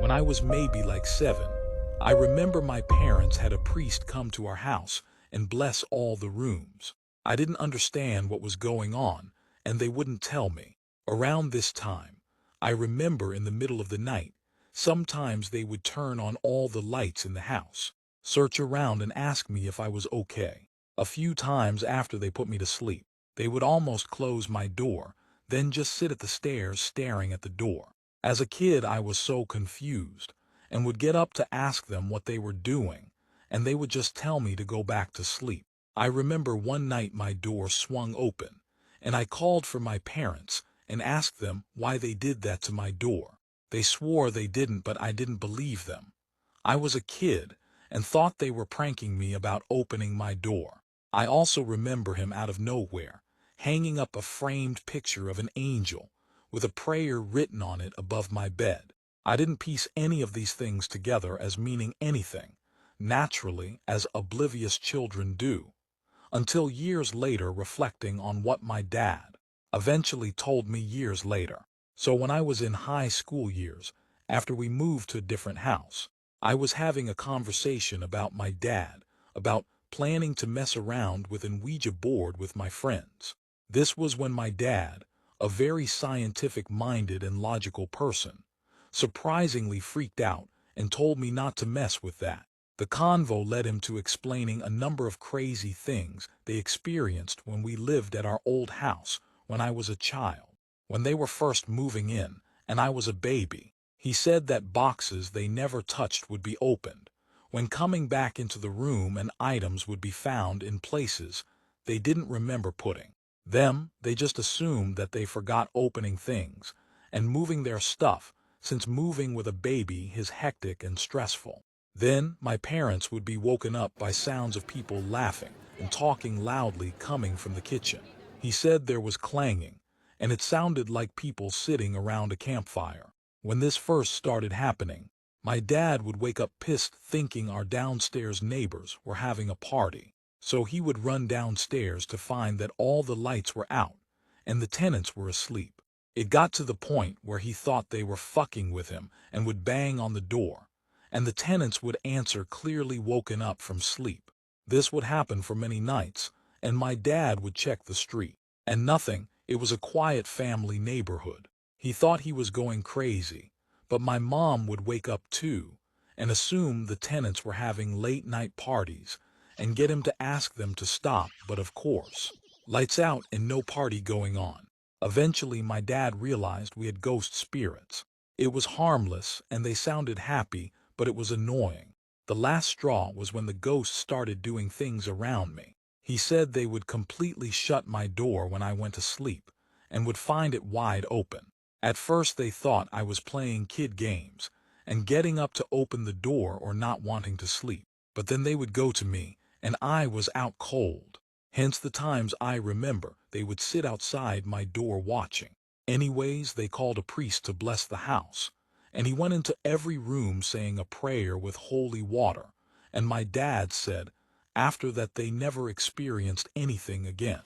when I was maybe like 7. I remember my parents had a priest come to our house and bless all the rooms. I didn't understand what was going on, and they wouldn't tell me. Around this time, I remember in the middle of the night, sometimes they would turn on all the lights in the house, search around and ask me if I was okay. A few times after they put me to sleep, they would almost close my door, then just sit at the stairs staring at the door. As a kid, I was so confused and would get up to ask them what they were doing, and they would just tell me to go back to sleep. I remember one night my door swung open, and I called for my parents and asked them why they did that to my door. They swore they didn't, but I didn't believe them. I was a kid and thought they were pranking me about opening my door. I also remember him out of nowhere, hanging up a framed picture of an angel with a prayer written on it above my bed. I didn't piece any of these things together as meaning anything, naturally, as oblivious children do, until years later reflecting on what my dad eventually told me years later. So when I was in high school years, after we moved to a different house, I was having a conversation about my dad, about planning to mess around with an Ouija board with my friends. This was when my dad, a very scientific-minded and logical person, surprisingly freaked out and told me not to mess with that. The convo led him to explaining a number of crazy things they experienced when we lived at our old house when I was a child. When they were first moving in and I was a baby, he said that boxes they never touched would be opened. When coming back into the room, and items would be found in places they didn't remember putting them. They just assumed that they forgot opening things and moving their stuff, since moving with a baby is hectic and stressful. Then my parents would be woken up by sounds of people laughing and talking loudly coming from the kitchen. He said there was clanging, and it sounded like people sitting around a campfire. When this first started happening, my dad would wake up pissed, thinking our downstairs neighbors were having a party. So he would run downstairs to find that all the lights were out and the tenants were asleep. It got to the point where he thought they were fucking with him and would bang on the door, and the tenants would answer, clearly woken up from sleep. This would happen for many nights, and my dad would check the street, and nothing. It was a quiet family neighborhood. He thought he was going crazy, but my mom would wake up too and assume the tenants were having late-night parties and get him to ask them to stop, but of course, lights out and no party going on. Eventually, my dad realized we had ghost spirits. It was harmless and they sounded happy, but it was annoying. The last straw was when the ghosts started doing things around me. He said they would completely shut my door when I went to sleep and would find it wide open. At first they thought I was playing kid games and getting up to open the door or not wanting to sleep, but then they would go to me and I was out cold. Hence the times I remember they would sit outside my door watching. Anyways, they called a priest to bless the house, and he went into every room saying a prayer with holy water, and my dad said after that they never experienced anything again.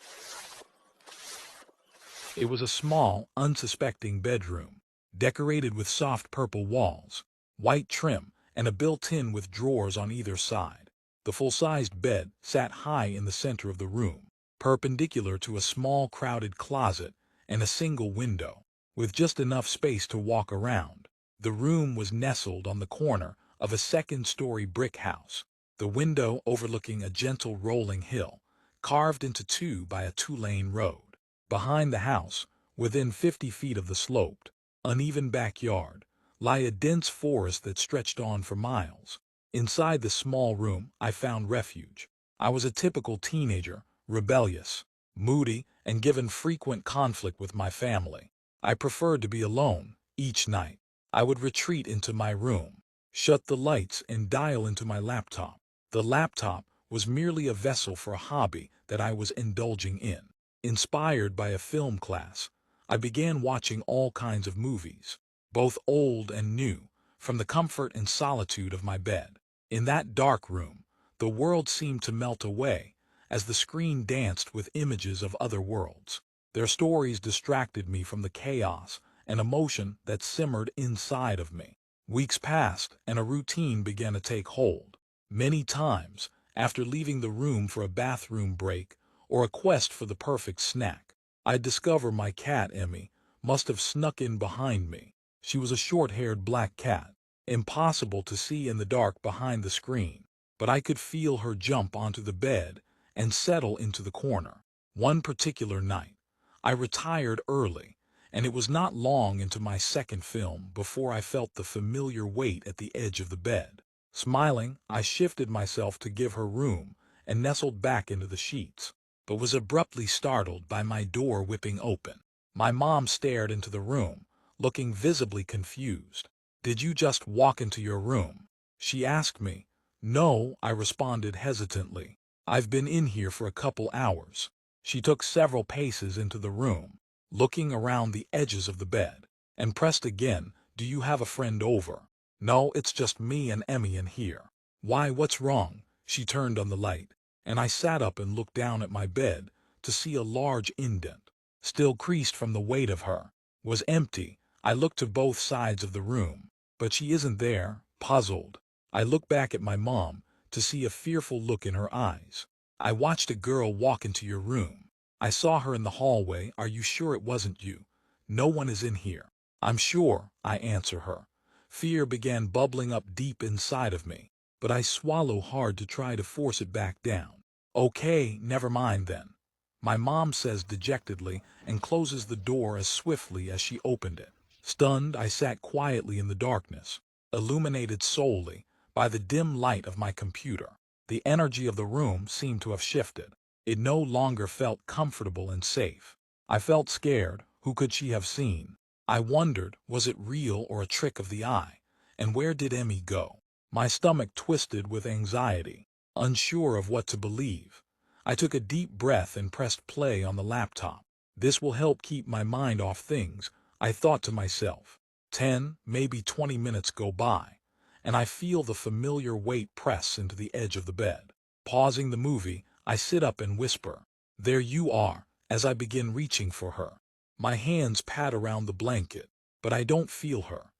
It was a small, unsuspecting bedroom, decorated with soft purple walls, white trim, and a built-in with drawers on either side. The full-sized bed sat high in the center of the room, perpendicular to a small crowded closet and a single window, with just enough space to walk around. The room was nestled on the corner of a second-story brick house, the window overlooking a gentle rolling hill, carved into two by a two-lane road. Behind the house, within 50 feet of the sloped, uneven backyard, lay a dense forest that stretched on for miles. Inside the small room, I found refuge. I was a typical teenager, rebellious, moody, and given frequent conflict with my family. I preferred to be alone each night. I would retreat into my room, shut the lights, and dial into my laptop. The laptop was merely a vessel for a hobby that I was indulging in. Inspired by a film class, I began watching all kinds of movies, both old and new, from the comfort and solitude of my bed. In that dark room, the world seemed to melt away as the screen danced with images of other worlds. Their stories distracted me from the chaos and emotion that simmered inside of me. Weeks passed, and a routine began to take hold. Many times, after leaving the room for a bathroom break or a quest for the perfect snack, I'd discover my cat Emmy must have snuck in behind me. She was a short-haired black cat, impossible to see in the dark behind the screen, but I could feel her jump onto the bed and settle into the corner. One particular night, I retired early, and it was not long into my second film before I felt the familiar weight at the edge of the bed. Smiling, I shifted myself to give her room and nestled back into the sheets, but was abruptly startled by my door whipping open. My mom stared into the room, looking visibly confused. "Did you just walk into your room?" she asked me. "No," I responded hesitantly. "I've been in here for a couple hours." She took several paces into the room, looking around the edges of the bed, and pressed again. "Do you have a friend over?" "No, it's just me and Emmy in here." "Why, what's wrong?" She turned on the light, and I sat up and looked down at my bed to see a large indent, still creased from the weight of her, was empty. I looked to both sides of the room, but she isn't there. Puzzled, I looked back at my mom to see a fearful look in her eyes. "I watched a girl walk into your room. I saw her in the hallway. Are you sure it wasn't you?" "No one is in here." "I'm sure," I answer her. Fear began bubbling up deep inside of me, but I swallow hard to try to force it back down. "Okay, never mind then," my mom says dejectedly and closes the door as swiftly as she opened it. Stunned, I sat quietly in the darkness, illuminated solely by the dim light of my computer. The energy of the room seemed to have shifted. It no longer felt comfortable and safe. I felt scared. Who could she have seen? I wondered, was it real or a trick of the eye? And where did Emmy go? My stomach twisted with anxiety, unsure of what to believe. I took a deep breath and pressed play on the laptop. This will help keep my mind off things, I thought to myself. 10, maybe 20 minutes go by, and I feel the familiar weight press into the edge of the bed. Pausing the movie, I sit up and whisper, "There you are," as I begin reaching for her. My hands pat around the blanket, but I don't feel her.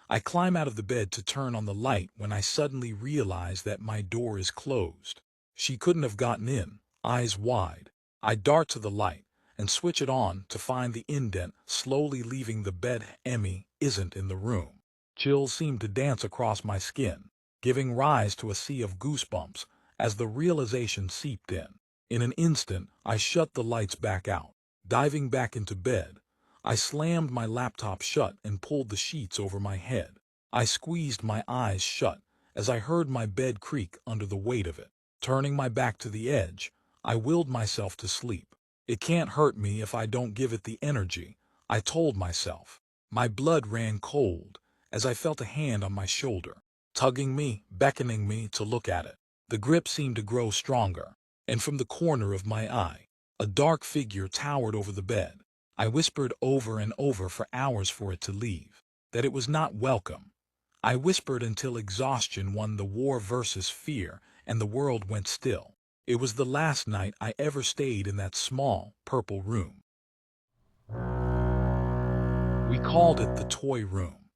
I climb out of the bed to turn on the light when I suddenly realize that my door is closed. She couldn't have gotten in. Eyes wide, I dart to the light and switch it on to find the indent slowly leaving the bed. Emmy isn't in the room. Chills seem to dance across my skin, giving rise to a sea of goosebumps as the realization seeped in. In an instant, I shut the lights back out. Diving back into bed, I slammed my laptop shut and pulled the sheets over my head. I squeezed my eyes shut as I heard my bed creak under the weight of it. Turning my back to the edge, I willed myself to sleep. It can't hurt me if I don't give it the energy, I told myself. My blood ran cold as I felt a hand on my shoulder, tugging me, beckoning me to look at it. The grip seemed to grow stronger, and from the corner of my eye, a dark figure towered over the bed. I whispered over and over for hours for it to leave, that it was not welcome. I whispered until exhaustion won the war versus fear and the world went still. It was the last night I ever stayed in that small, purple room. We called it the toy room.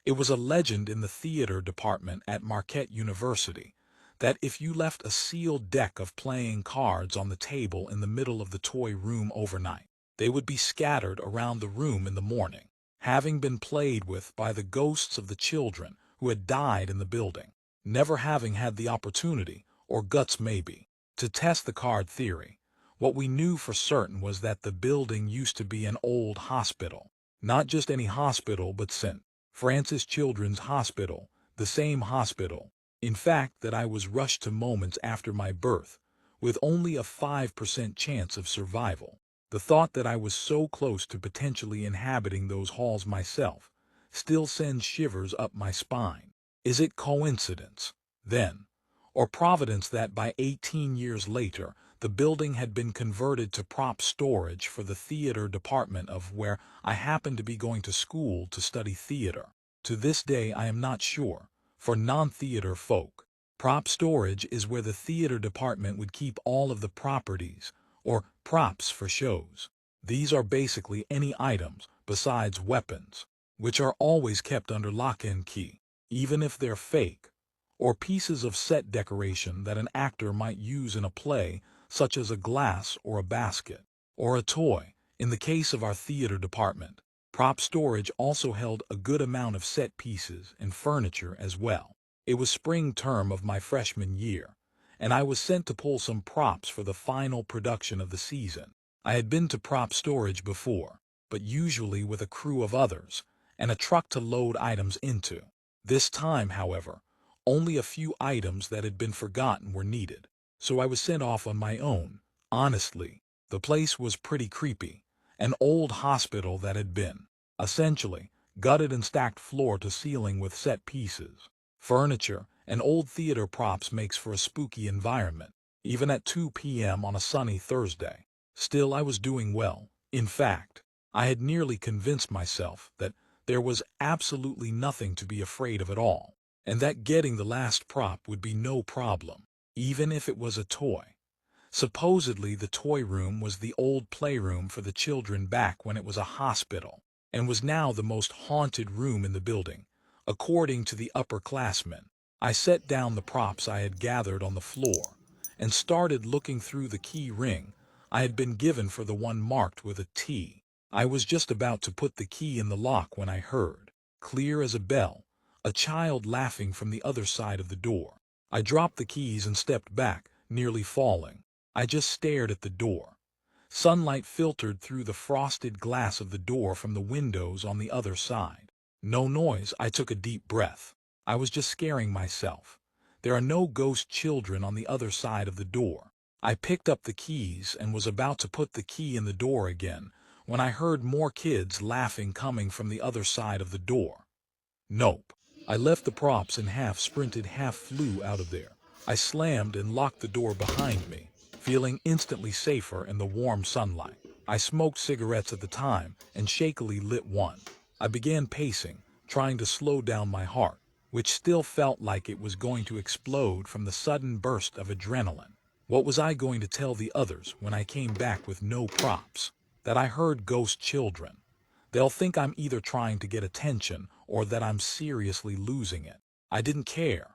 It was a legend in the theater department at Marquette University that if you left a sealed deck of playing cards on the table in the middle of the toy room overnight, they would be scattered around the room in the morning, having been played with by the ghosts of the children who had died in the building, never having had the opportunity, or guts maybe, to test the card theory. What we knew for certain was that the building used to be an old hospital. Not just any hospital, but St. Francis Children's Hospital, the same hospital, in fact, that I was rushed to moments after my birth, with only a 5% chance of survival. The thought that I was so close to potentially inhabiting those halls myself still sends shivers up my spine. Is it coincidence, then, or providence that by 18 years later, the building had been converted to prop storage for the theater department of where I happened to be going to school to study theater? To this day I am not sure. For non-theater folk, prop storage is where the theater department would keep all of the properties, or props for shows. These are basically any items, besides weapons, which are always kept under lock and key. even if they're fake, or pieces of set decoration that an actor might use in a play, such as a glass or a basket, or a toy. In the case of our theater department, prop storage also held a good amount of set pieces and furniture as well. It was spring term of my freshman year, and I was sent to pull some props for the final production of the season. I had been to prop storage before, but usually with a crew of others, and a truck to load items into. This time, however, only a few items that had been forgotten were needed, so I was sent off on my own. Honestly, the place was pretty creepy. An old hospital that had been, essentially, gutted and stacked floor to ceiling with set pieces, furniture, and old theater props makes for a spooky environment, even at 2 p.m. on a sunny Thursday. Still, I was doing well. In fact, I had nearly convinced myself that there was absolutely nothing to be afraid of at all, and that getting the last prop would be no problem, even if it was a toy. Supposedly, the toy room was the old playroom for the children back when it was a hospital, and was now the most haunted room in the building, according to the upperclassmen. I set down the props I had gathered on the floor, and started looking through the key ring I had been given for the one marked with a T. I was just about to put the key in the lock when I heard, clear as a bell, a child laughing from the other side of the door. I dropped the keys and stepped back, nearly falling. I just stared at the door. Sunlight filtered through the frosted glass of the door from the windows on the other side. No noise. I took a deep breath. I was just scaring myself. There are no ghost children on the other side of the door. I picked up the keys and was about to put the key in the door again when I heard more kids laughing coming from the other side of the door. Nope. I left the props and half sprinted, half flew out of there. I slammed and locked the door behind me, feeling instantly safer in the warm sunlight. I smoked cigarettes at the time and shakily lit one. I began pacing, trying to slow down my heart, which still felt like it was going to explode from the sudden burst of adrenaline. What was I going to tell the others when I came back with no props? That I heard ghost children. They'll think I'm either trying to get attention or that I'm seriously losing it. I didn't care.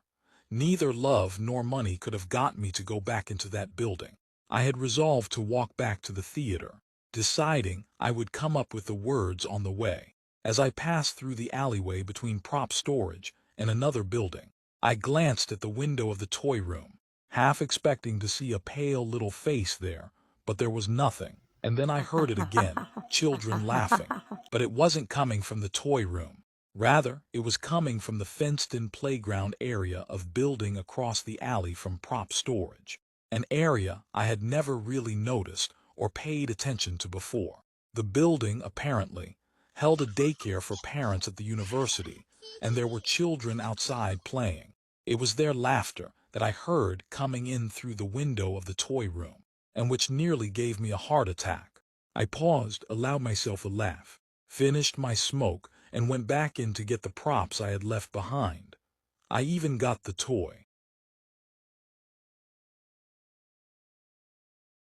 Neither love nor money could have got me to go back into that building. I had resolved to walk back to the theater, deciding I would come up with the words on the way. As I passed through the alleyway between prop storage and another building, I glanced at the window of the toy room, half expecting to see a pale little face there, but there was nothing. And then I heard it again, children laughing. But it wasn't coming from the toy room. Rather, it was coming from the fenced-in playground area of building across the alley from prop storage, an area I had never really noticed or paid attention to before. The building, apparently, held a daycare for parents at the university, and there were children outside playing. It was their laughter that I heard coming in through the window of the toy room, and which nearly gave me a heart attack. I paused, allowed myself a laugh, finished my smoke, and went back in to get the props I had left behind. I even got the toy.